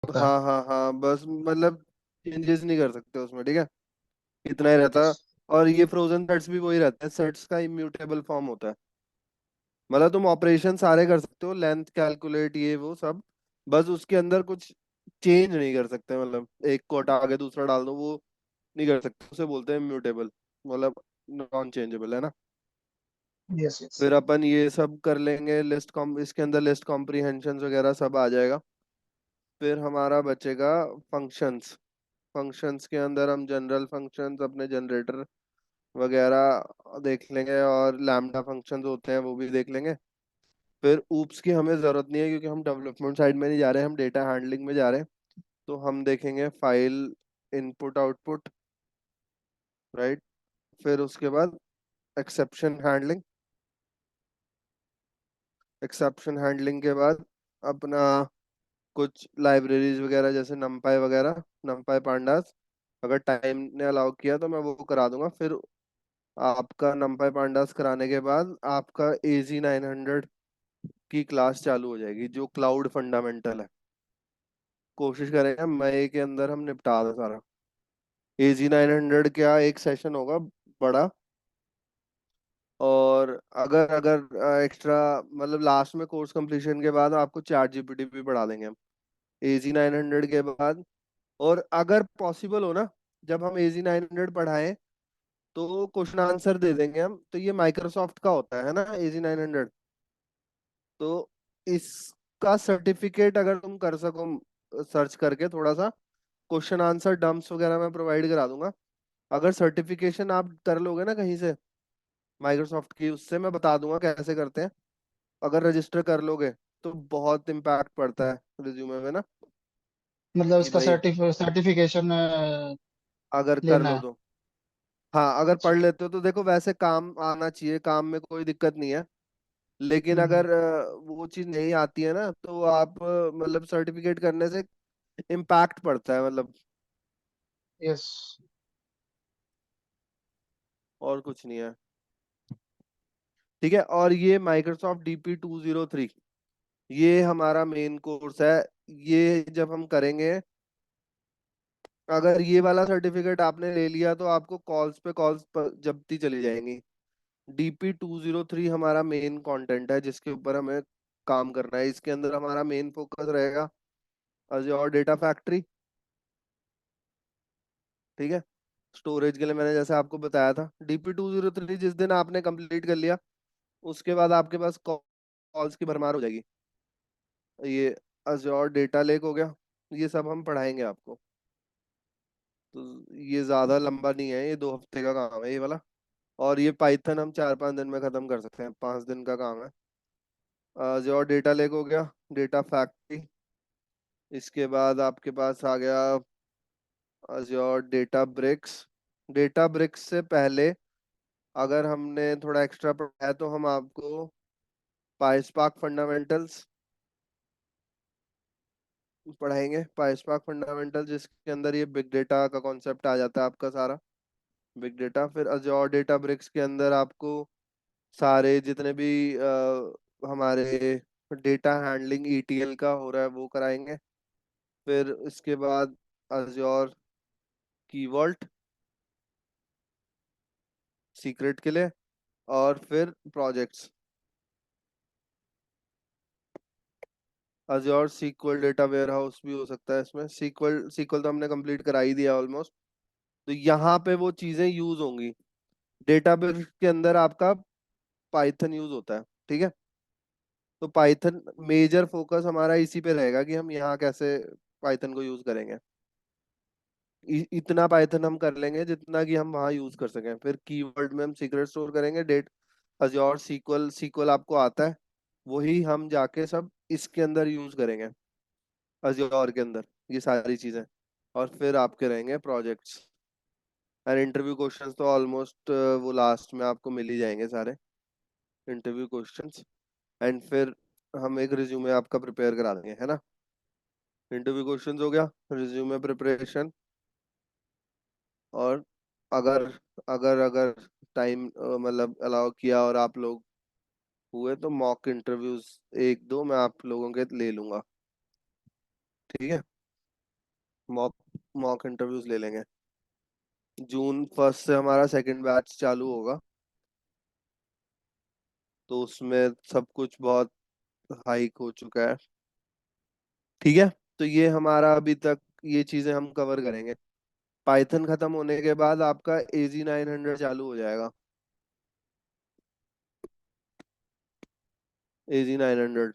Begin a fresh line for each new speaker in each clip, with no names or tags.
होता है।
हाँ हाँ हाँ, बस मतलब चेंजेस नहीं कर सकते उसमें, ठीक है, इतना ही रहता है।
Yes.
और ये फ्रोजन सेट्स भी वही रहता है, सेट्स का इम्यूटेबल फॉर्म होता है। मतलब तुम ऑपरेशन सारे कर सकते हो, लेंथ कैलकुलेट ये वो सब, बस उसके अंदर कुछ चेंज नहीं कर सकते, मतलब एक को हटा के दूसरा डाल दो वो नहीं कर सकते, उसे बोलते हैं इम्यूटेबल, मतलब नॉन चेंजेबल है ना।
Yes, yes.
फिर अपन ये सब कर लेंगे, लिस्ट कॉम इसके अंदर लिस्ट कॉम्प्रीहेंशन वगैरह सब आ जाएगा। फिर हमारा बचेगा फंक्शंस। फंक्शंस के अंदर हम जनरल फंक्शंस अपने जनरेटर वगैरह देख लेंगे, और लैम्डा फंक्शंस होते हैं वो भी देख लेंगे। फिर ऊप्स की हमें जरूरत नहीं है, क्योंकि हम डेवलपमेंट साइड में नहीं जा रहे हैं, हम डेटा हैंडलिंग में जा रहे हैं। तो हम देखेंगे फाइल इनपुट आउटपुट, राइट। फिर उसके बाद एक्सेप्शन हैंडलिंग। एक्सेप्शन हैंडलिंग के बाद अपना कुछ लाइब्रेरीज वगैरह जैसे नमपाई वगैरह, नमपाई पांडास, अगर टाइम ने अलाउ किया तो मैं वो करा दूंगा। फिर आपका नमपाई पांडास कराने के बाद आपका AZ900 की क्लास चालू हो जाएगी, जो क्लाउड फंडामेंटल है। कोशिश करेंगे मई के अंदर हम निपटा दें सारा। AZ900 क्या एक सेशन होगा बड़ा। और अगर अगर एक्स्ट्रा मतलब लास्ट में कोर्स कंप्लीशन के बाद आपको ChatGPT भी पढ़ा देंगे हम AZ900 के बाद। और अगर पॉसिबल हो ना, जब हम AZ900 पढ़ाएं तो क्वेश्चन आंसर दे देंगे हम, तो ये माइक्रोसॉफ्ट का होता है ना AZ900। तो इसका सर्टिफिकेट अगर तुम कर सको सर्च करके थोड़ा सा, क्वेश्चन आंसर डम्प्स वगैरह मैं प्रोवाइड करा दूंगा। अगर सर्टिफिकेशन आप कर लोगे ना कहीं से माइक्रोसॉफ्ट की, उससे मैं बता दूंगा कैसे करते हैं। अगर रजिस्टर कर लोगे तो बहुत इम्पैक्ट पड़ता है रिज्यूमे में ना,
मतलब
कि
इसका
भाई
सर्टिफिकेशन
अगर कर
लेना
लो
है।
तो। हाँ, अगर
अच्छा।
पढ़ लेते हो तो देखो वैसे काम आना चाहिए, काम में कोई दिक्कत नहीं है। लेकिन
हम्म।
अगर वो चीज नहीं आती है ना, तो आप मतलब सर्टिफिकेट करने से इम्पैक्ट पड़ता है मतलब,
यस।
और कुछ नहीं है। ठीक है, और ये माइक्रोसॉफ्ट DP203 ये हमारा मेन कोर्स है। ये जब हम करेंगे, अगर ये वाला सर्टिफिकेट आपने ले लिया तो आपको कॉल्स पे कॉल्स जबती चली जाएंगी। DP203 हमारा मेन कंटेंट है जिसके ऊपर हमें काम करना है। इसके अंदर हमारा मेन फोकस रहेगा Azure डेटा फैक्ट्री, ठीक है। स्टोरेज के लिए मैंने जैसे आपको बताया था, DP203 जिस दिन आपने कंप्लीट कर लिया उसके बाद आपके पास कॉल्स की भरमार हो जाएगी। ये Azure डेटा लेक हो गया, ये सब हम पढ़ाएंगे आपको। तो ये ज्यादा लंबा नहीं है, ये 2 हफ्ते का काम है ये वाला। और ये पाइथन हम 4-5 दिन में खत्म कर सकते हैं, 5 दिन का काम है। Azure डेटा लेक हो गया, डेटा फैक्ट्री। इसके बाद आपके पास आ गया Azure Databricks. Databricks से पहले अगर हमने थोड़ा एक्स्ट्रा पढ़ा है तो हम आपको पाइस्पार्क फंडामेंटल्स पढ़ाएंगे। पाइस्पार्क फंडामेंटल जिसके अंदर ये बिग डेटा का कॉन्सेप्ट आ जाता है आपका सारा, बिग डेटा। फिर Azure डेटा ब्रिक्स के अंदर आपको सारे जितने भी हमारे डेटा हैंडलिंग ETL का हो रहा है वो कराएंगे। फिर इसके बाद Azure की वॉल्ट सीक्रेट के लिए, और फिर projects Azure SQL data warehouse भी हो सकता है इसमें। सीक्वल सीक्वल तो हमने कंप्लीट करा ही दिया ऑलमोस्ट। तो यहाँ पे वो चीजें यूज होंगी। डेटाबेस के अंदर आपका पाइथन यूज होता है, ठीक है। तो पाइथन मेजर फोकस हमारा इसी पे रहेगा कि हम यहाँ कैसे पाइथन को यूज करेंगे। इतना पाइथन हम कर लेंगे जितना कि हम वहाँ यूज कर सकें। फिर कीवर्ड में हम सीक्रेट स्टोर करेंगे। डेट Azure सीक्वल सीक्वल आपको आता है, वही हम जाके सब इसके अंदर यूज करेंगे, Azure के अंदर, ये सारी चीजें। और फिर आपके रहेंगे प्रोजेक्ट्स एंड इंटरव्यू क्वेश्चंस। तो ऑलमोस्ट वो लास्ट में आपको मिल ही जाएंगे सारे इंटरव्यू क्वेश्चंस। एंड फिर हम एक रिज्यूमे आपका प्रिपेयर करा देंगे, है ना। इंटरव्यू क्वेश्चंस हो गया, रिज्यूमे प्रिपरेशन, और अगर अगर अगर टाइम मतलब अलाउ किया और आप लोग हुए तो मॉक इंटरव्यूज 1-2 मैं आप लोगों के ले लूंगा, ठीक है। मॉक मॉक इंटरव्यूज ले लेंगे। जून 1 से हमारा सेकंड बैच चालू होगा, तो उसमें सब कुछ बहुत हाइक हो चुका है। ठीक है, तो ये हमारा अभी तक ये चीजें हम कवर करेंगे। पाइथन खत्म होने के बाद आपका AZ 900 चालू हो जाएगा। AZ 900,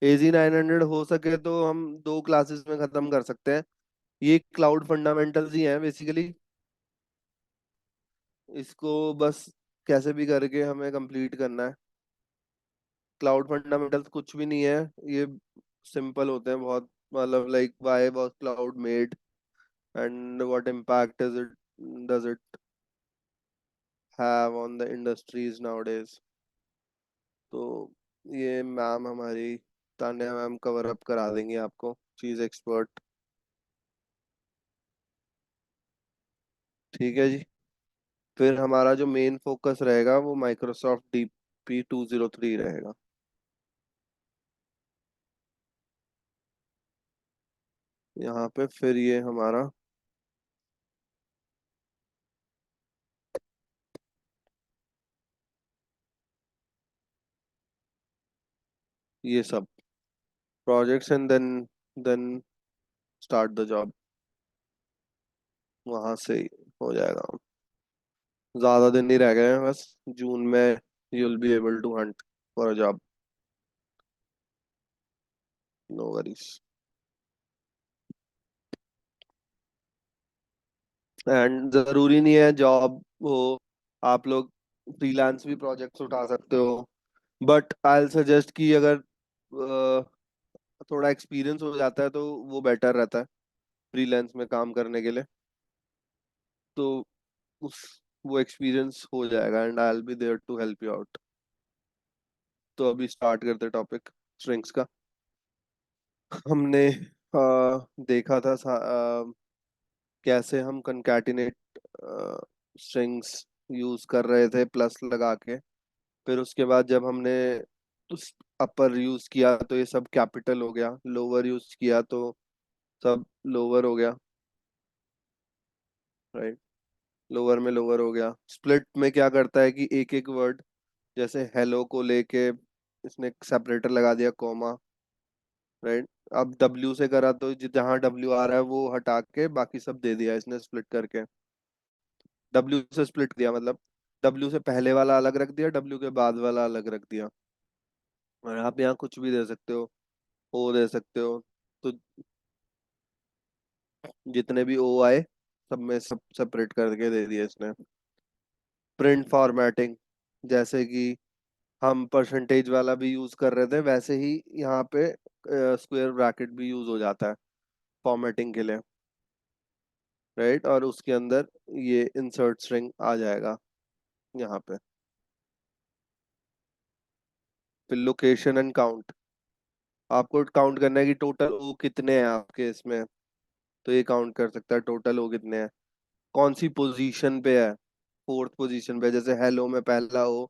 AZ 900 हो सके तो हम 2 क्लासेस में खत्म कर सकते हैं। ये क्लाउड फंडामेंटल्स ही हैं बेसिकली। इसको बस कैसे भी करके हमें कंप्लीट करना है। क्लाउड फंडामेंटल्स कुछ भी नहीं है, ये सिंपल होते हैं बहुत। मतलब like why was cloud made and what impact does it have on the industries nowadays. तो ये मैम हमारी तान्या मैम कवर अप करा देंगी आपको, चीज एक्सपर्ट। ठीक है जी। फिर हमारा जो मेन फोकस रहेगा वो माइक्रोसॉफ्ट DP 203 रहेगा। यहाँ पे फिर ये हमारा ये सब projects and then start the job, वहां से ही हो जाएगा। ज्यादा दिन नहीं रह गए हैं बस। जून में you will be able to hunt for a job, no worries. And जरूरी नहीं है जॉब हो, आप लोग फ्रीलांस भी प्रोजेक्ट्स उठा सकते हो। बट आई सजेस्ट कि अगर थोड़ा एक्सपीरियंस हो जाता है तो वो बेटर रहता है फ्रीलांस में काम करने के लिए। तो उस वो एक्सपीरियंस हो जाएगा and I will be there to help you out. तो अभी स्टार्ट करते टॉपिक स्ट्रिंग्स का। हमने देखा था कैसे हम कंकैटिनेट स्ट्रिंग्स यूज कर रहे थे प्लस लगा के। फिर उसके बाद जब हमने उस अपर यूज किया तो ये सब कैपिटल हो गया, लोअर यूज किया तो सब लोअर हो गया, राइट। लोअर में लोअर हो गया। स्प्लिट में क्या करता है कि एक एक वर्ड, जैसे हेलो को लेके इसने सेपरेटर लगा दिया, कॉमा, राइट। अब डब्ल्यू से करा तो जहां डब्ल्यू आ रहा है वो हटा के बाकी सब दे दिया इसने स्प्लिट करके। डब्ल्यू से स्प्लिट दिया मतलब डब्ल्यू से पहले वाला अलग रख दिया, डब्ल्यू के बाद वाला अलग रख दिया। और आप यहाँ कुछ भी दे सकते हो, ओ दे सकते हो। तो जितने भी ओ आए सब में सब सेपरेट करके दे दिया इसने। प्रिंट फॉर्मेटिंग, जैसे कि हम परसेंटेज वाला भी यूज कर रहे थे वैसे ही यहाँ पे स्क्वायर ब्रैकेट भी यूज हो जाता है फॉर्मेटिंग के लिए, राइट। और उसके अंदर ये इंसर्ट स्ट्रिंग आ जाएगा यहाँ पे। फिर लोकेशन एंड काउंट, आपको काउंट करना है कि टोटल ओ कितने हैं आपके इसमें। तो ये काउंट कर सकता है टोटल ओ कितने हैं, कौन सी पोजीशन पे है। फोर्थ पोजीशन पे, जैसे हेलो में पहला ओ,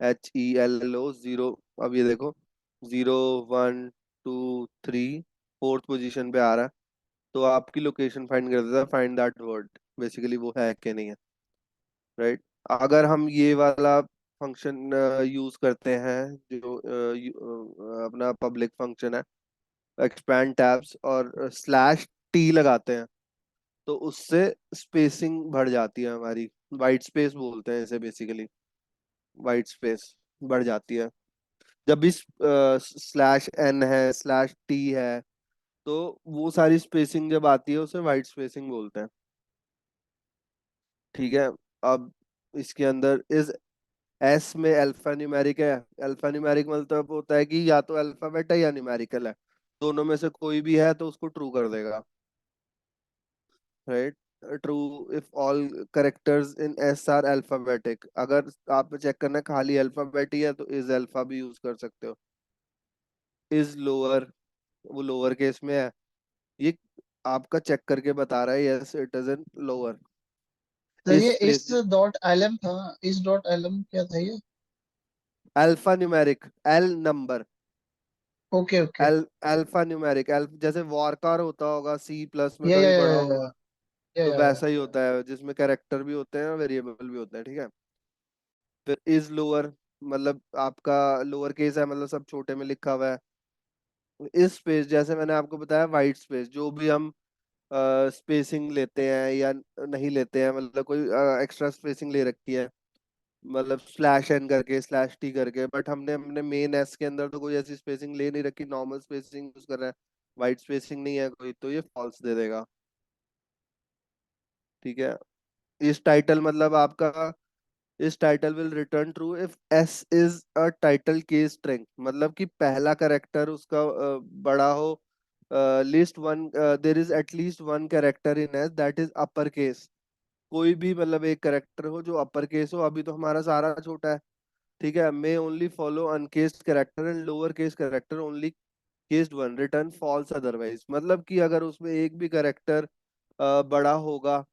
HELLO 0। अब ये देखो 0 1 2 3, फोर्थ पोजीशन पे आ रहा है। तो आपकी लोकेशन फाइंड कर देता है, फाइंड दैट वर्ड, बेसिकली वो है कि नहीं है, राइट। अगर हम ये वाला फंक्शन यूज करते हैं जो अपना पब्लिक फंक्शन है, एक्सपैंड टैब्स और /T लगाते हैं, तो उससे स्पेसिंग बढ़ जाती है हमारी। वाइट स्पेस बोलते हैं इसे बेसिकली, वाइट स्पेस बढ़ जाती है जब भी /N है, /T है। तो वो सारी स्पेसिंग जब आती है उसे वाइट स्पेसिंग बोलते हैं। ठीक है। अब इसके अंदर इस एस में अल्फा न्यूमेरिक है। अल्फा न्यूमेरिक मतलब होता है कि या तो अल्फाबेट है या न्यूमेरिकल है, दोनों में से कोई भी है तो उसको ट्रू कर देगा, right. True if all characters in S R alphabetic. अगर आप चेक करना है खाली अल्फाबेट ही है तो इज अल्फा भी यूज कर सकते हो। इज लोअर, वो लोअर केस में है, ये आपका चेक करके बता रहा है yes it is in lower.
तो
इस
ये इस
स्पेस
डॉट एलएम था, इस डॉट एलएम क्या था ये?
Alpha numeric, L number,
okay okay.
Alpha numeric जैसे वॉरकार होता होगा सी प्लस में
या या
कभी
या
पढ़ा
या
होगा।
या
तो
या या।
वैसा ही होता है जिसमें कैरेक्टर भी होते हैं और वेरिएबल भी होते हैं, ठीक है। फिर इज लोअर, मतलब आपका लोअर केस है, मतलब सब छोटे में लिखा हुआ है। इस स्पेस जैसे मैंने आपको बताया, वाइट स्पेस जो भी हम स्पेसिंग लेते हैं या नहीं लेते हैं, मतलब कोई एक्स्ट्रा स्पेसिंग ले रखी है, मतलब स्लैश एन करके स्लैश टी करके, बट हमने हमने मेन एस के अंदर तो कोई ऐसी स्पेसिंग ले नहीं रखी, नॉर्मल स्पेसिंग यूज कर रहे हैं, वाइट स्पेसिंग नहीं है कोई, तो ये फॉल्स दे देगा। ठीक है। इस टाइटल मतलब आपका, इस title will return true if S is a title case string, मतलब कि पहला करेक्टर उसका बड़ा हो, list one, there is at least one character in S that is upper case. कोई भी मतलब एक करेक्टर हो जो अपर केस हो, अभी तो हमारा सारा छोटा है, ठीक है। May only follow uncased character and lower case character only cased one, return false otherwise, मतलब कि अगर उसमें एक भी कैरेक्टर बड़ा होगा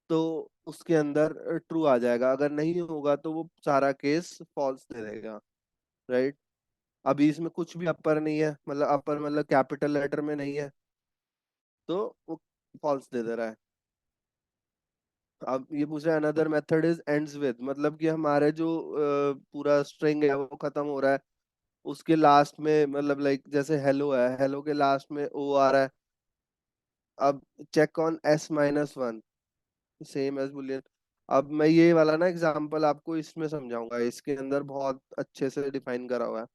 तो उसके अंदर ट्रू आ जाएगा, अगर नहीं होगा तो वो सारा केस फॉल्स दे देगा, राइट। अभी इसमें कुछ भी अपर नहीं है, मतलब अपर मतलब कैपिटल लेटर में नहीं है, तो वो फॉल्स दे दे रहा है। अब ये पूछ रहा है another method is ends with, मतलब कि हमारे जो पूरा स्ट्रिंग है वो खत्म हो रहा है, उसके लास्ट में मतलब लाइक जैसे हेलो है, हेलो के लास्ट में ओ आ रहा है। अब check on S minus one same as boolean. अब मैं ये वाला ना एग्जांपल आपको इसमें समझाऊंगा, इसके अंदर बहुत अच्छे से डिफाइन करा हुआ है।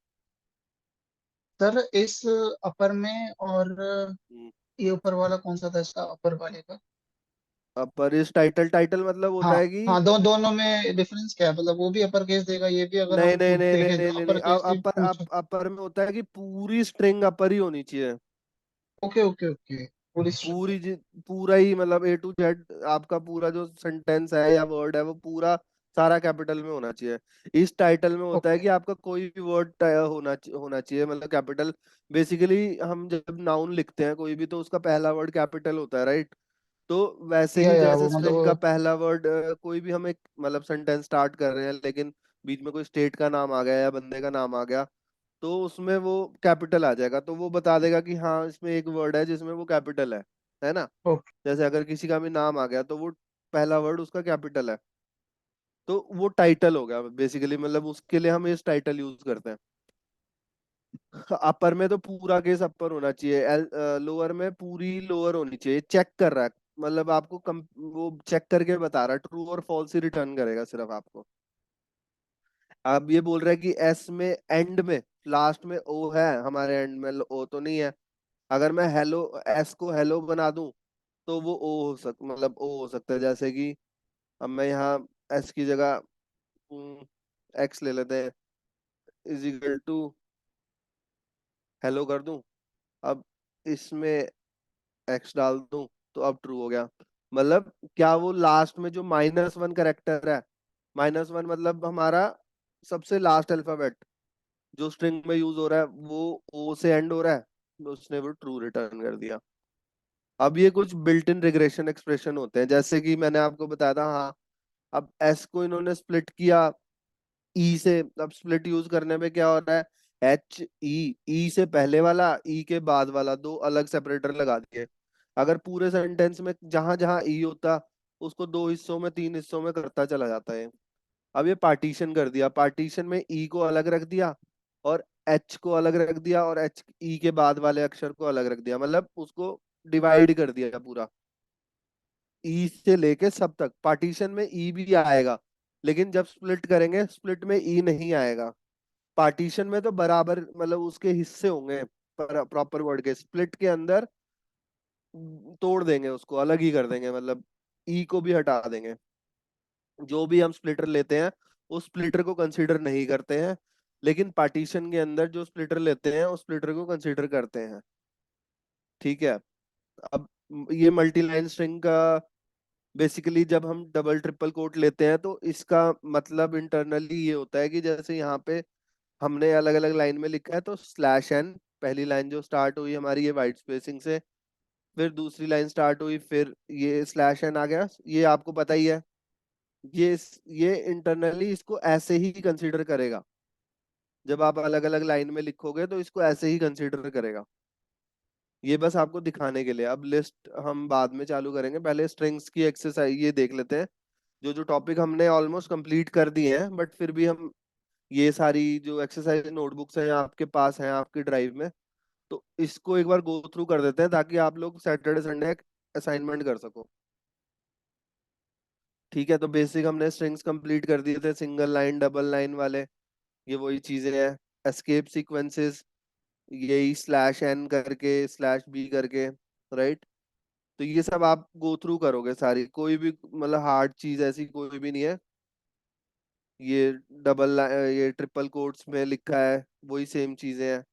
सर इस अपर में और
हम्म।
ये ऊपर वाला कौन सा था इसका अपर वाले का?
अब पर इस टाइटल, टाइटल मतलब
हाँ
होता है कि,
हाँ, दोनों में डिफरेंस क्या है? मतलब वो भी अपर केस देगा, ये भी अगर
नहीं
हम
नहीं नहीं नहीं
देखें तो
नहीं नहीं नहीं,
अपर
अब
केस ही
अपर
पूछे।
अपर में होता है कि पूरी स्ट्रिंग अपर ही होनी चाहिए।
Okay okay okay. पूरी स्ट्रिंग है।
पूरी पूरा ही मतलब ए टू जेड आपका पूरा जो सेंटेंस है या वर्ड है वो पूरा सारा कैपिटल में होना चाहिए। इस टाइटल में होता है
ओके।
कि आपका कोई भी वर्ड होना चाहिए मतलब कैपिटल। बेसिकली हम जब नाउन लिखते हैं कोई भी तो उसका पहला वर्ड कैपिटल होता है, राइट। तो वैसे ही
या
जैसे
वो मतलब
स्ट्रिंग का पहला वर्ड, कोई भी हम एक मतलब सेंटेंस स्टार्ट कर रहे हैं लेकिन बीच में कोई स्टेट का नाम आ गया या बंदे का नाम आ गया, तो उसमें वो कैपिटल आ जाएगा, तो वो बता देगा कि हाँ इसमें एक वर्ड है जिसमें वो कैपिटल है ना।
ओके।
जैसे अगर किसी का भी नाम आ गया तो वो पहला वर्ड उसका कैपिटल है, तो वो टाइटल हो गया बेसिकली, मतलब उसके लिए हम इस टाइटल यूज करते हैं। अपर में तो पूरा केस अपर होना चाहिए, लोअर में पूरी लोअर होनी चाहिए। चेक कर रहा है मतलब आपको वो चेक करके बता रहा है, ट्रू और फॉल्स ही रिटर्न करेगा सिर्फ आपको। अब ये बोल रहा है कि एस में एंड में लास्ट में ओ है, हमारे एंड में ओ तो नहीं है। अगर मैं हेलो एस को हेलो बना दूं तो वो ओ हो मतलब ओ हो सकता है, जैसे कि अब मैं यहाँ एस की जगह एक्स ले लेते हैं, इज इक्वल टू हेलो कर दूं। अब इसमें एक्स डाल दूं तो अब ट्रू हो गया। मतलब क्या वो लास्ट में जो माइनस वन करेक्टर है, माइनस वन मतलब हमारा सबसे लास्ट अल्फाबेट जो स्ट्रिंग में यूज हो रहा है वो ओ से एंड हो रहा है, तो उसने वो ट्रू रिटर्न कर दिया। अब ये कुछ बिल्ट इन रिग्रेशन एक्सप्रेशन होते हैं, जैसे कि मैंने आपको बताया था, हाँ। अब एस को इन्होंने स्प्लिट किया ई से, अब स्प्लिट यूज करने में क्या हो रहा है, एच ई, ई से पहले वाला ई के बाद वाला दो अलग सेपरेटर लगा दिए। अगर पूरे सेंटेंस में जहां जहां ई होता उसको दो हिस्सों में तीन हिस्सों में करता चला जाता है। अब ये पार्टीशन कर दिया, पार्टीशन में ई को अलग रख दिया और एच को अलग रख दिया और एच ई के बाद वाले अक्षर को अलग रख दिया, मतलब उसको डिवाइड कर दिया पूरा। ई से लेके सब तक पार्टीशन में ई भी आएगा, लेकिन जब स्प्लिट करेंगे स्प्लिट में ई नहीं आएगा। पार्टीशन में तो बराबर मतलब उसके हिस्से होंगे, प्रॉपर वर्ड के स्प्लिट के अंदर तोड़ देंगे, उसको अलग ही कर देंगे, मतलब ई को भी हटा देंगे। जो भी हम स्प्लिटर लेते हैं उस स्प्लिटर को कंसीडर नहीं करते हैं, लेकिन पार्टीशन के अंदर जो स्प्लिटर लेते हैं उस स्प्लिटर को कंसीडर करते हैं, ठीक है। अब ये मल्टी लाइन स्ट्रिंग का बेसिकली जब हम डबल ट्रिपल कोट लेते हैं तो इसका मतलब इंटरनली ये होता है कि जैसे यहाँ पे हमने अलग अलग लाइन में लिखा है, तो स्लैश एन पहली लाइन जो स्टार्ट हुई हमारी ये वाइट स्पेसिंग से, फिर दूसरी लाइन स्टार्ट हुई, फिर ये स्लैश एन आ गया, ये आपको पता ही है। ये ये इंटरनली इसको ऐसे ही कंसीडर करेगा, जब आप अलग अलग लाइन में लिखोगे तो इसको ऐसे ही कंसीडर करेगा। ये बस आपको दिखाने के लिए, अब लिस्ट हम बाद में चालू करेंगे, पहले स्ट्रिंग्स की एक्सरसाइज ये देख लेते हैं। जो जो टॉपिक हमने ऑलमोस्ट कंप्लीट कर दिए हैं, बट फिर भी हम ये सारी जो एक्सरसाइज नोटबुक्स हैं आपके पास हैं आपकी ड्राइव में, तो इसको एक बार गो थ्रू कर देते हैं ताकि आप लोग सैटरडे संडे असाइनमेंट कर सको। ठीक है, तो बेसिक हमने स्ट्रिंग्स कंप्लीट कर दिए थे, सिंगल लाइन डबल लाइन वाले, ये वही चीजें हैं। एस्केप सीक्वेंसेस, यही स्लैश एन करके स्लैश बी करके, राइट। तो ये सब आप गो थ्रू करोगे सारी, कोई भी मतलब हार्ड चीज ऐसी कोई भी नहीं है। ये ये ट्रिपल कोट्स में लिखा है वही सेम चीजें हैं।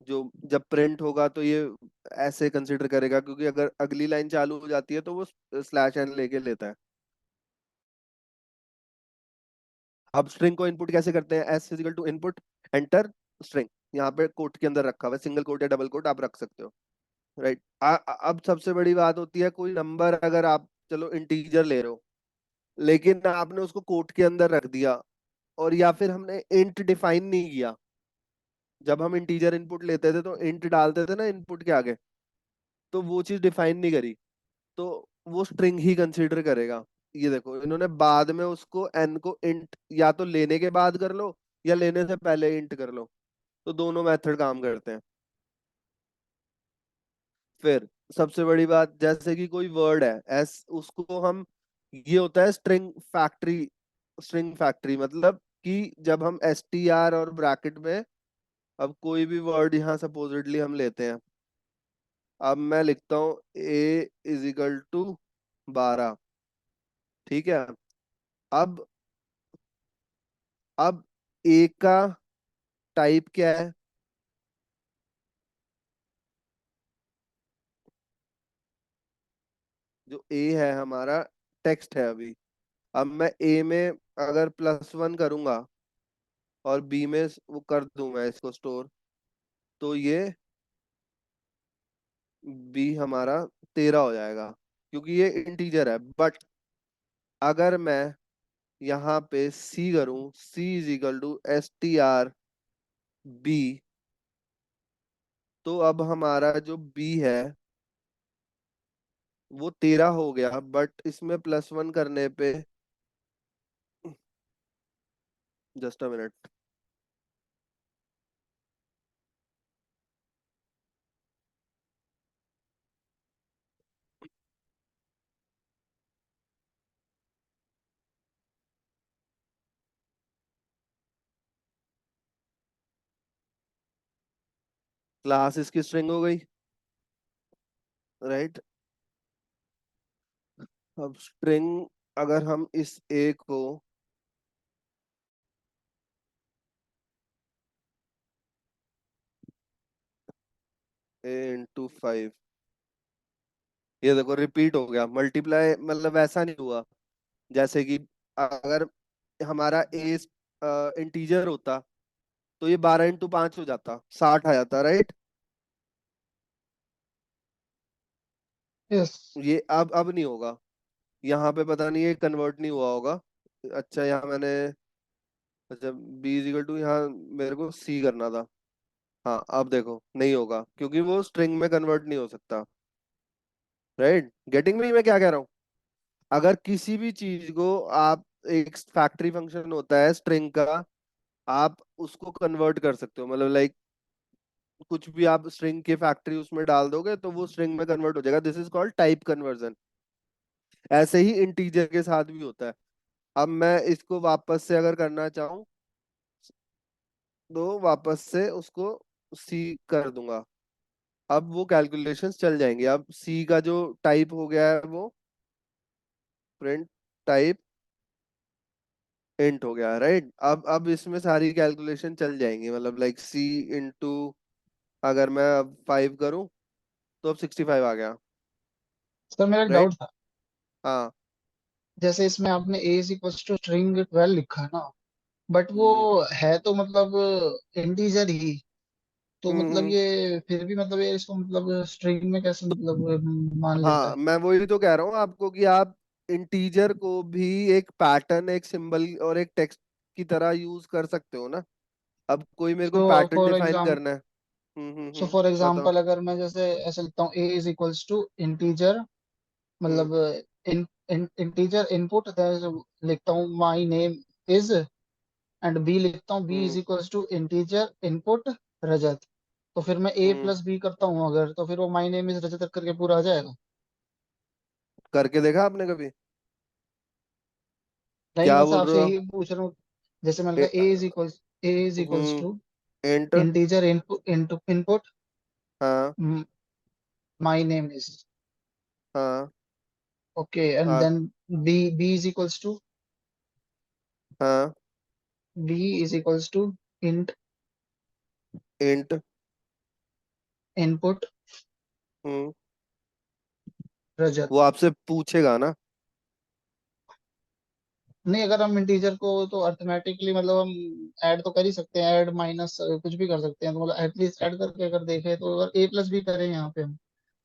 जो जब प्रिंट होगा तो ये ऐसे कंसिडर करेगा, क्योंकि अगर अगली लाइन चालू हो जाती है तो वो स्लैश एन लेके लेता है। अब स्ट्रिंग को इनपुट कैसे करते हैं? S physical to input enter string, यहाँ पे कोट के अंदर रखा हुआ है, सिंगल कोट या डबल कोट आप रख सकते हो, राइट। अब सबसे बड़ी बात होती है, कोई नंबर अगर आप चलो इंटीजर ले रहे हो, लेकिन आपने उसको कोट के अंदर रख दिया, और या फिर हमने इंट डिफाइन नहीं किया। जब हम इंटीजर इनपुट लेते थे तो इंट डालते थे ना इनपुट के आगे, तो वो चीज डिफाइन नहीं करी, तो वो स्ट्रिंग ही कंसीडर करेगा। ये देखो इन्होंने बाद में उसको एन को इंट या तो लेने के बाद कर लो या लेने से पहले इंट कर लो, तो दोनों मेथड काम करते हैं। फिर सबसे बड़ी बात, जैसे कि कोई वर्ड है एस, उसको हम, ये होता है स्ट्रिंग फैक्ट्री। स्ट्रिंग फैक्ट्री मतलब कि जब हम एस टी आर और ब्रैकेट में, अब कोई भी वर्ड यहाँ सपोजिटली हम लेते हैं, अब मैं लिखता हूँ ए इज इक्वल टू 12, ठीक है। अब अब ए का टाइप क्या है? जो ए है हमारा टेक्स्ट है अभी। अब मैं ए में अगर +1 करूंगा और बी में वो कर दूं मैं इसको स्टोर, तो ये बी हमारा 13 हो जाएगा, क्योंकि ये इंटीजर है। बट अगर मैं यहाँ पे सी करूं, c is equal to STR B, तो अब हमारा जो बी है वो 13 हो गया, बट इसमें +1 करने पे, जस्ट अ मिनट, क्लास इसकी स्ट्रिंग हो गई, राइट। अब स्ट्रिंग, अगर हम इस ए को A × 5, ये देखो रिपीट हो गया, मल्टीप्लाई मतलब ऐसा नहीं हुआ। जैसे कि अगर हमारा ए इंटीजर होता तो ये 12 × 5 हो जाता, 60 आ जाता, राइट।
यस।
ये अब नहीं होगा, यहाँ पे पता नहीं ये कन्वर्ट नहीं हुआ होगा। अच्छा यहाँ मैंने, अच्छा बी इज इक्वल टू, यहाँ मेरे को सी करना था। हाँ अब देखो नहीं होगा, क्योंकि वो स्ट्रिंग में कन्वर्ट नहीं हो सकता, राइट। गेटिंग में मैं क्या कह रहा हूँ? अगर किसी भी चीज को आप, एक फैक्ट्री फंक्शन होता है स्ट्रिंग का, आप उसको कन्वर्ट कर सकते हो, मतलब लाइक कुछ भी आप स्ट्रिंग के फैक्ट्री उसमें डाल दोगे तो वो स्ट्रिंग में कन्वर्ट हो जाएगा, this is called type conversion. ऐसे ही इंटीजर के साथ भी होता है। अब मैं इसको वापस से अगर करना चाहूँ तो वापस से उसको सी कर दूंगा, अब वो कैलकुलेशंस चल जाएंगे। अब सी का जो टाइप हो गया है वो प्रिंट टाइप इंट हो गया, राइट। अब इसमें सारी कैलकुलेशन चल जाएंगी, मतलब लाइक सी इंटू, अगर मैं अब 5 करूं तो अब 65 आ गया,
सर मेरा एक
राइट।
डाउट था।
हाँ।
जैसे इसमें आपने ए इज इक्वल टू स्ट्रिंग 12 लिखा है ना, बट वो
हम्म
है तो मतलब इंटीजर ही, तो
हम्म
मतलब
हम्म।
ये फिर भी मतलब ये इसको मतलब स्ट्रिंग में कैसे
तो
मतलब मान लेता
हाँ,
है?
मैं वही तो कह रहा हूँ आपको कि आप इंटीजर को भी एक पैटर्न, एक सिंबल और एक टेक्स्ट की तरह यूज कर सकते हो ना। अब कोई मेरे को
सो
पैटर्न
फॉर
डिफाइन
एग्जाम
करना है।
सो फॉर
बताओ।
एग्जाम्पल अगर मैं जैसे ऐसे लिखता हूँ a is equals to integer,
hmm
मतलब इंटीजर इनपुट, लिखता हूँ my name is, and b लिखता हूँ b is
hmm
equals to integer input Rajat. तो फिर मैं ए
हम्म
प्लस बी करता हूँ अगर, तो फिर वो माई नेम इज रजत करके पूरा आ जाएगा।
करके देखा आपने कभी?
नहीं, मैं
क्या
बस
बोल रहे
आपसे
हो आप?
यही पूछ रहा हूँ। जैसे मैंने
ए,
कहा a is equals to
int.
Integer input
हाँ
माई नेम इज,
हाँ
ओके, एंड
हाँ
then b is equals to
हाँ।
B is equals to int
int.
Input
hmm
Rajat.
वो आपसे पूछेगा ना।
नहीं, अगर हम इंटीजर को तो अर्थमेटिकली मतलब हम ऐड तो कर ही सकते हैं, ऐड माइनस कुछ भी कर सकते हैं, तो मतलब एटलीस्ट ऐड करके अगर देखें तो अगर ए प्लस बी करें यहाँ पे हम,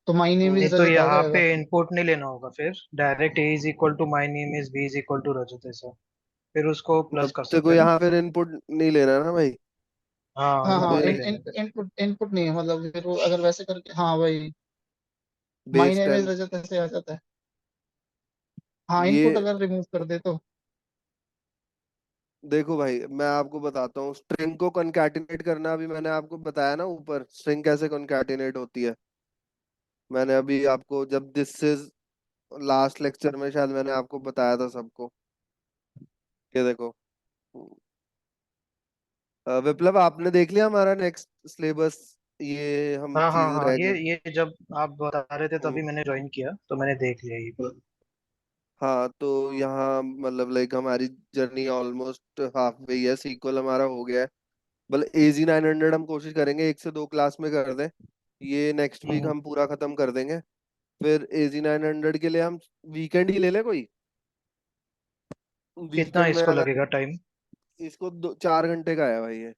तो माई नेम
नहीं
इज
तो
रजत आ
यहाँ पे
जाएगा।
इनपुट नहीं लेना होगा, फिर direct a is equal to my name is b is equal to Rajat, ऐसा फिर उसको प्लस कर
अपने को
सकते हैं ना।
यहाँ फिर इनपुट नहीं लेना ना भाई।
हाँ,
हाँ हाँ,
इनपुट
ये
नहीं
इन,
लेना
इन,
फिर।
इनपुट नहीं है, मतलब फिर वो अगर वैसे करके, हाँ वही माई
बेस
नेम इज
10।
रजत ऐसे आ जाता है। हाँ, इनपुट
ये
अगर रिमूव कर दे तो।
देखो भाई, मैं आपको बताता हूँ स्ट्रिंग को कॉन्कैटिनेट करना। अभी मैंने आपको बताया ना ऊपर स्ट्रिंग कैसे कॉन्कैटिनेट होती है। मैंने अभी आपको जब दिस इज लास्ट लेक्चर में शायद मैंने आपको बताया था सबको। ये देखो। विप्लव आपने देख लिया हमारा नेक्स्ट सिलेबस? ये हम
हाँ हाँ
चीजें
हाँ,
रह गए।
ये जब आप बता रहे थे
हम्म,
तभी मैंने ज्वाइन किया, तो मैंने देख लिया ये।
हाँ तो यहाँ मतलब लाइक हमारी जर्नी ऑलमोस्ट हाफ वे है। सीक्वल हमारा हो गया है। मतलब एजी 900 हम कोशिश करेंगे 1 से 2 क्लास में कर दें। ये नेक्स्ट वीक
हम्म।
हम पूरा खत्म कर देंगे। फिर एजी 900 के लिए हम वीकेंड ही ले ले कोई।
कितना
वीकेंड में
इसको
अगर
लगेगा टाइम?
इसको 4 घंटे का है भाई ये।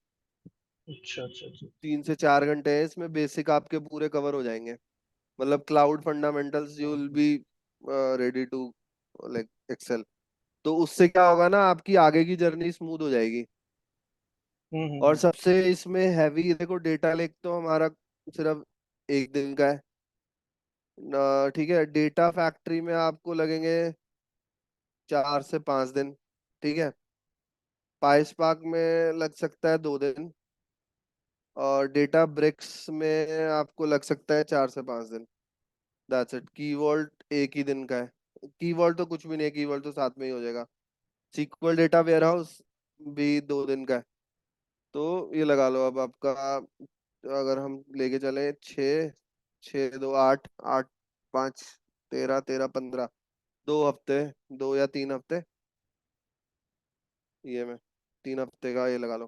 अच्छा अच्छा अच्छा।
3 से 4 घंटे है इसमें, बेसिक आपके पूरे कवर हो जाएंगे। मतलब cloud fundamentals you will be ready to like excel. तो उससे क्या होगा ना, आपकी आगे की जर्नी स्मूथ हो जाएगी। और
हम्म।
सबसे इसमें हैवी देखो, डेटा लेक तो हमारा सिर्फ 1 दिन का है ना। ठीक है, डेटा फैक्ट्री में आपको लगेंगे 4 से 5 दिन। ठीक है, पाइसपार्क में लग सकता है 2 दिन। और डेटा ब्रिक्स में आपको लग सकता है 4 से 5 दिन। That's it. की वॉल्ट 1 ही दिन का है। की वॉल्ट तो कुछ भी नहीं है, की वॉल्ट तो साथ में ही हो जाएगा। सीक्वल डेटा वेयरहाउस भी 2 दिन का है। तो ये लगा लो अब आपका, अगर हम लेके चले 6, 6 2 8, 8 5 13, 13 15, 2 हफ्ते, 2 या 3 हफ्ते। ये में 3 हफ्ते का ये लगा लो।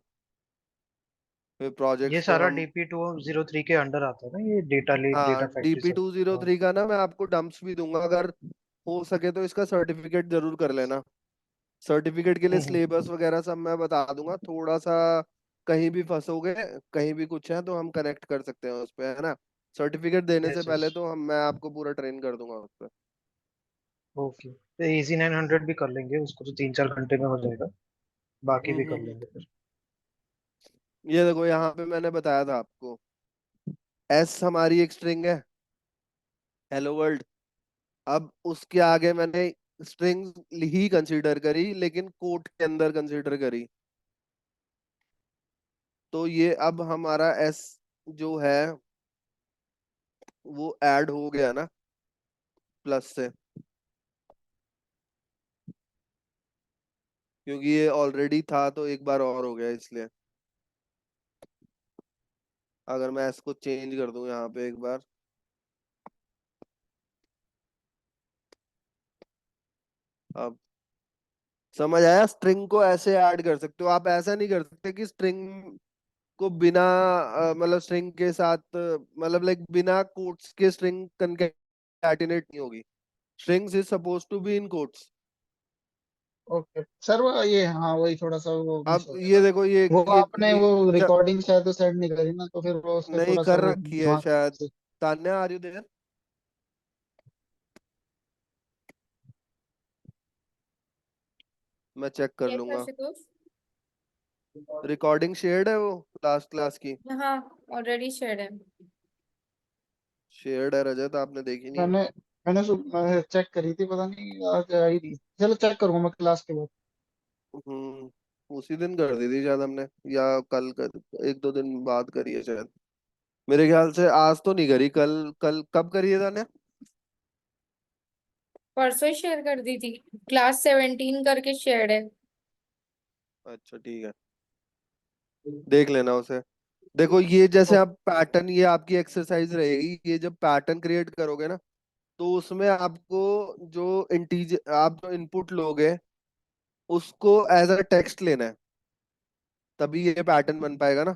फिर
ये
प्रोजेक्ट्स तो
सारा
हम,
DP203 के अंडर आता है ना, ये डेटा लेक
हाँ
डेटा फैक्ट्री
डीपी
सब?
टू जीरो
हाँ।
थ्री का ना मैं आपको डंप्स भी दूंगा। अगर हो सके तो इसका सर्टिफिकेट जरूर कर लेना। सर्टिफिकेट के लिए
हम्म।
सिलेबस वगैरह सब मैं बता दूंगा थोड़ा सा। कहीं भी फंसोगे, कहीं भी कुछ है तो हम कनेक्ट कर सकते हैं उस पे, है ना। सर्टिफिकेट देने से
यस यस।
पहले तो हम मैं आपको पूरा ट्रेन कर दूंगा उस पे।
ओके, तो इजी 900 भी कर लेंगे, उसको तो 3-4 घंटे में हो जाएगा। बाकी भी कर
हम्म।
लेंगे फिर।
ये देखो यहाँ पे मैंने बताया था आपको, एस हमारी एक स्ट्रिंग है, हेलो वर्ल्ड। अब उसके आगे मैंने स्ट्रिंग ही कंसीडर करी, लेकिन कोट के अंदर कंसीडर करी। तो ये अब हमारा एस जो है वो ऐड हो गया ना प्लस से, क्योंकि ये ऑलरेडी था तो एक बार और हो गया इसलिए। अगर मैं इसको चेंज कर दूं यहाँ पे एक बार, अब समझ आया। स्ट्रिंग को ऐसे ऐड कर सकते हो आप, ऐसा नहीं कर सकते कि स्ट्रिंग को बिना मतलब स्ट्रिंग के साथ मतलब लाइक बिना कोट्स के स्ट्रिंग कंकैटिनेट नहीं होगी। Strings is suppose to be in quotes.
Okay sir, वो ये हाँ वही थोड़ा सा वो मिस
अब
हो
ये
गया।
देखो ये
वो
ये
आपने
ये
वो
ज,
रिकॉर्डिंग शायद तो सेट नहीं करी ना, तो फिर वो उसके
नहीं
थोड़ा सा
कर
वो
रखी है
दिमाग
शायद।
से।
Tanya are you there? मैं चेक कर
Yes,
लूंगा।
Ashutosh.
रिकॉर्डिंग शेयर्ड है वो लास्ट क्लास की?
हाँ ऑलरेडी शेयर है।
शेयर्ड है रजत, आपने देखी नहीं है?
मैंने मैंने चेक करी थी, पता नहीं आज आई थी। चलो चेक करूंगा मैं क्लास के बाद।
उसी दिन कर दी थी शायद हमने, या कल कर, एक दो दिन बाद करी है शायद। मेरे ख्याल से आज तो नहीं करी, कल कल कब करी है ताने?
परसों ही शेयर कर दी थी। क्लास 17 करके शेयर है।
अच्छा ठीक है, देख लेना उसे। देखो ये जैसे आप पैटर्न, ये आपकी एक्सरसाइज रहेगी, ये जब पैटर्न क्रिएट करोगे ना, तो उसमें आपको जो इंटीजर, आप जो इनपुट लोगे उसको एज अ टेक्स्ट लेना है, तभी ये पैटर्न बन पाएगा ना।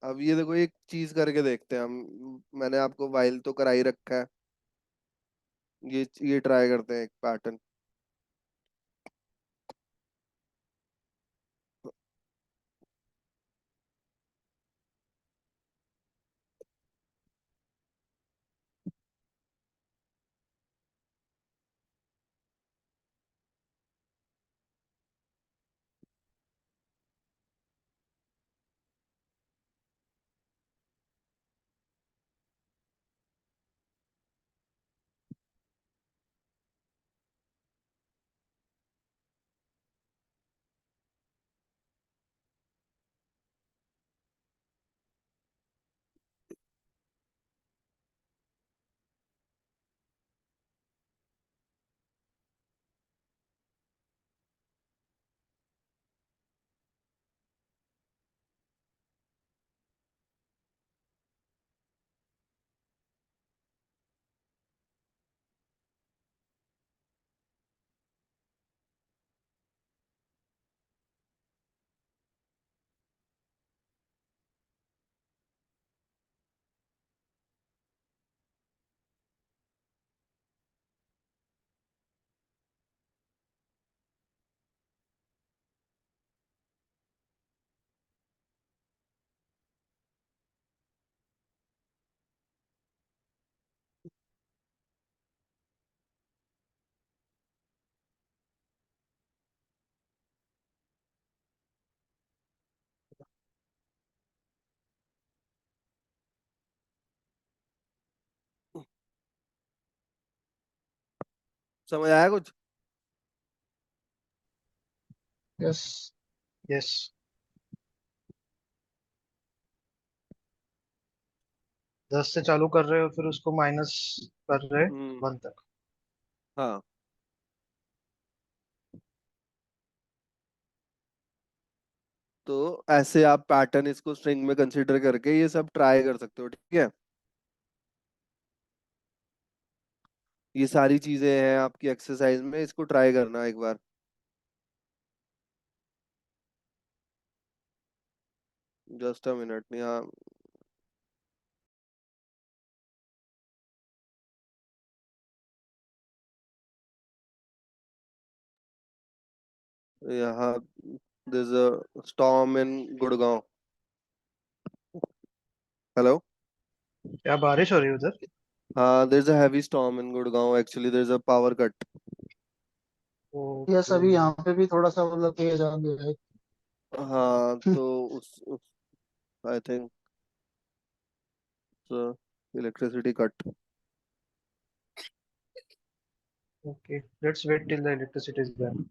अब ये देखो एक चीज करके देखते हैं हम, मैंने आपको वाइल तो कराई रखा है, ये ट्राई करते हैं एक पैटर्न। समझ आया कुछ?
यस।
यस। 10 से चालू कर रहे हो, फिर उसको माइनस कर रहे
हम्म।
1 तक।
हाँ, तो ऐसे आप पैटर्न इसको स्ट्रिंग में कंसीडर करके ये सब ट्राई कर सकते हो, ठीक है। ये सारी चीजें हैं आपकी एक्सरसाइज में, इसको ट्राई करना एक बार। जस्ट अ मिनट, यहाँ यहाँ there's a storm in Gurgaon. Hello.
क्या बारिश हो रही है उधर?
हाँ, there's a heavy storm in Gurgaon, actually there's a power cut।
Yes,
okay.
अभी यहाँ पे भी थोड़ा सा मतलब तेज आ गया है।
हाँ तो उस I think electricity cut.
Okay, let's wait till the electricity is back.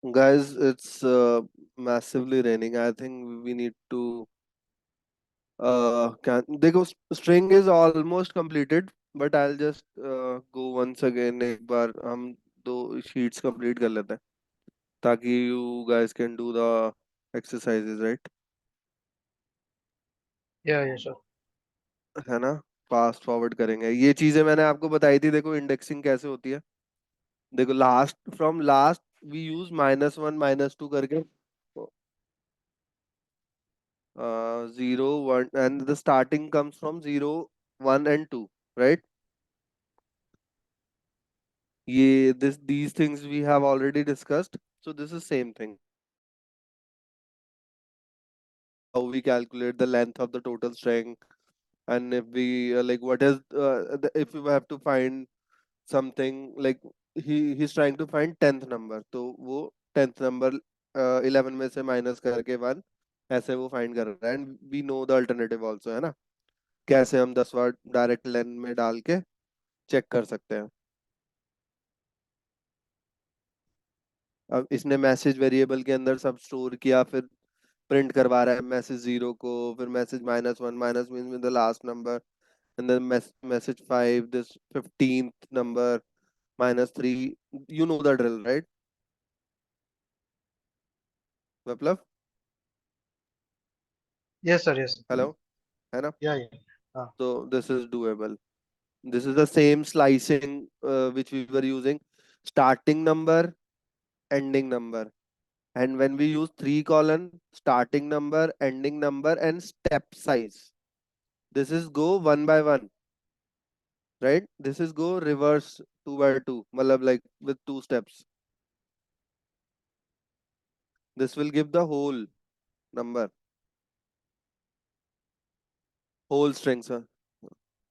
Guys, it's massively raining. I think we need to can देखो, string is almost completed, but I'll just go once again, एक बार हम दो sheets complete कर लेते हैं, ताकि you guys can do the exercises, right?
या sure.
है ना? फास्ट फॉरवर्ड करेंगे, ये चीजें मैंने आपको बताई थी, देखो इंडेक्सिंग कैसे होती है। देखो last, from last we use -1 -2 करके, 0 1, and the starting comes from 0 1 and 2, right? ये these things we have already discussed, so this is same thing. How we calculate the length of the total string, and if we like what is if we have to find something like he's trying to find 10th number, तो वो 10th number 11 में से minus करके 1 ऐसे वो find कर रहा है, and we know the alternative also, है ना, कैसे हम 10वां डायरेक्ट लेन में डाल के चेक कर सकते हैं। अब इसने मैसेज वेरिएबल के अंदर सब स्टोर किया, फिर प्रिंट करवा रहा है मैसेज 0 को, फिर message -1, minus means with the last number, and then message 5 this 15th number, -3, you know the drill, right मतलब?
Yes sir, yes.
हेलो, है ना?
या हाँ।
So this is doable. This is the same slicing which we were using. Starting number, ending number. And when we use 3 colon, starting number, ending number, and step size. This is go one by one, right? This is go reverse 2 by 2. Malab like with 2 steps. This will give the whole number, whole string, sir,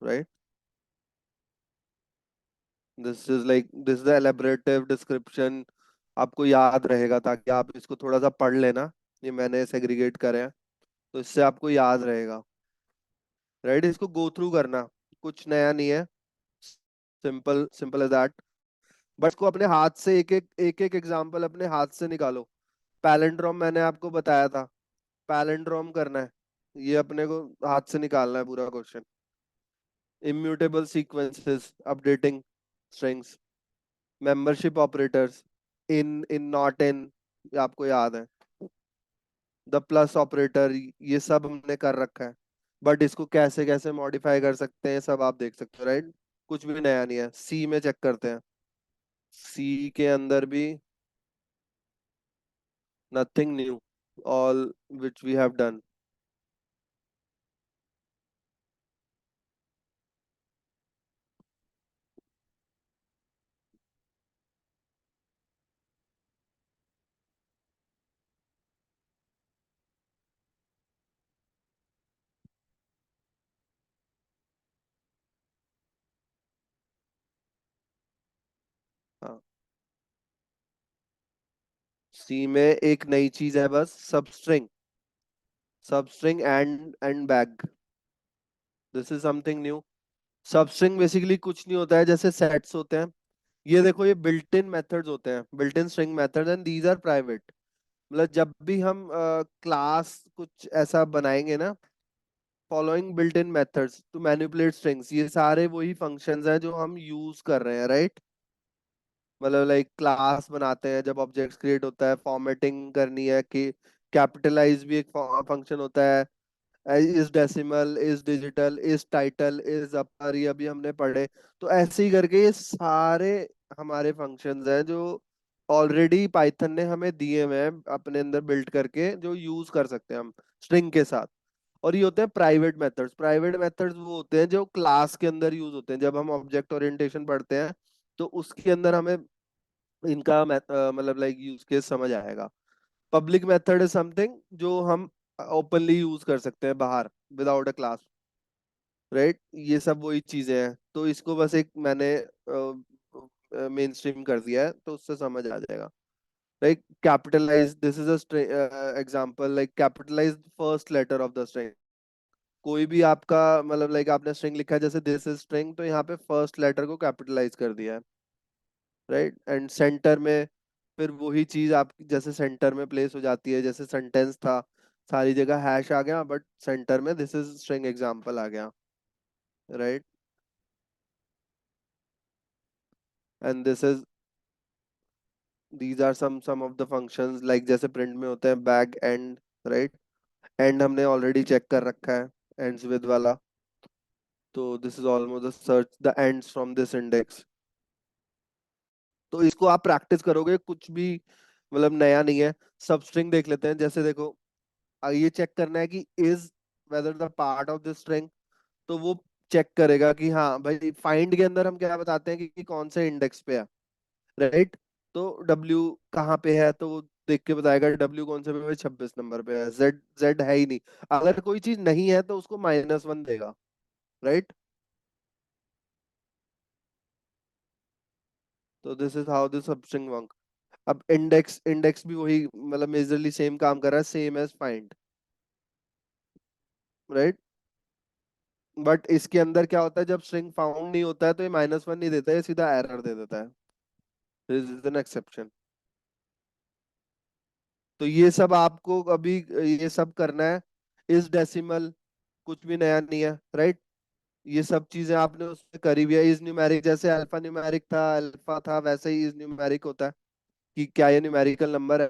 right? This is the elaborative description. आपको याद रहेगा ताकि आप इसको थोड़ा सा पढ़ लेना, ये मैंने सेग्रीगेट करे हैं तो इससे आपको याद रहेगा, राइट? इसको गो थ्रू करना, कुछ नया नहीं है, simple simple as that. But इसको अपने हाथ से एक एक एग्जांपल अपने हाथ से निकालो। पैलेंड्रोम मैंने आपको बताया था, पैलेंड्रोम करना है, ये अपने को हाथ से निकालना है पूरा question. Immutable sequences, updating strings, membership operators, in not in, आपको याद है, द प्लस ऑपरेटर, ये सब हमने कर रखा है। बट इसको कैसे कैसे मॉडिफाई कर सकते हैं सब आप देख सकते हो, राइट? कुछ भी नया नहीं है। सी में चेक करते हैं, सी के अंदर भी nothing new, all which we have done. हाँ, सी में एक नई चीज है बस, substring, substring and bag, this is something new. Substring basically कुछ नहीं होता है, जैसे सेट्स होते हैं, ये देखो ये बिल्ट इन मेथड्स होते हैं, built in string methods, and these are private. मतलब जब भी हम क्लास कुछ ऐसा बनाएंगे ना, following built in methods to manipulate strings, ये सारे वही फंक्शंस हैं जो हम यूज कर रहे हैं, राइट? मतलब लाइक क्लास बनाते हैं जब ऑब्जेक्ट्स क्रिएट होता है, फॉर्मेटिंग करनी है कि कैपिटलाइज भी एक फंक्शन होता है, is decimal, is digital, is title, is upper, ये अभी हमने पढ़े। तो ऐसे ही करके ये सारे हमारे फंक्शंस हैं जो ऑलरेडी पाइथन ने हमें दिए हुए हैं अपने अंदर बिल्ड करके, जो यूज कर सकते हैं हम स्ट्रिंग के साथ। और ये होते हैं प्राइवेट मेथड्स। प्राइवेट मेथड्स वो होते हैं जो क्लास के अंदर यूज होते हैं, जब हम ऑब्जेक्ट ओरिएंटेशन पढ़ते हैं तो उसके अंदर हमें इनका मतलब लाइक यूज केस समझ आएगा। पब्लिक मेथड इज समथिंग जो हम ओपनली यूज कर सकते हैं बाहर विदाउट अ क्लास, राइट? ये सब वही चीजें हैं, तो इसको बस एक मैंने मेन स्ट्रीम कर दिया है तो उससे समझ आ जाएगा। Like capitalize, this is a example, like capitalize first letter of the string. कोई भी आपका मतलब लाइक आपने स्ट्रिंग लिखा है जैसे दिस इज स्ट्रिंग, तो यहाँ पे फर्स्ट लेटर को कैपिटलाइज कर दिया है, राइट? एंड सेंटर में फिर वही चीज आप जैसे सेंटर में प्लेस हो जाती है, जैसे सेंटेंस था सारी जगह हैश आ गया, बट सेंटर में दिस इज स्ट्रिंग एग्जांपल आ गया, right? And this is, these are some of the functions, like जैसे प्रिंट में होते हैं बैग एंड, राइट? एंड हमने ऑलरेडी चेक कर रखा है, एंड्स विद वाला, तो this is almost search the ends from this index. तो इसको आप प्रैक्टिस करोगे, कुछ भी मतलब नया नहीं है। सब स्ट्रिंग देख लेते हैं, जैसे देखो ये चेक करना है कि is whether the part of this string, तो वो चेक करेगा कि हाँ भाई, फाइंड के अंदर हम क्या बताते हैं कि कौन से इंडेक्स पे है, राइट। तो W कहाँ पे है, तो वो देख के बताएगा W कौन से पे है, 26 नंबर पे है। Z Z है ही नहीं। अगर कोई चीज नहीं है तो उसको -1 देगा, राइट। तो this is how this substring work. अब इंडेक्स इंडेक्स भी वही मतलब मेजरली सेम काम कर रहा है, same as find, right. But इसके अंदर क्या होता है, जब स्ट्रिंग फाउंड नहीं होता है तो ये -1 नहीं देता है, ये सीधा एरर दे देता है। This is an exception. तो ये सब आपको अभी ये सब करना है। इस डेसिमल कुछ भी नया नहीं है, राइट। ये सब चीजें आपने उसमें करी हुई है। इज न्यूमेरिक जैसे अल्फा न्यूमेरिक था, अल्फा था, वैसे ही इज न्यूमेरिक होता है कि क्या ये न्यूमेरिकल नंबर है।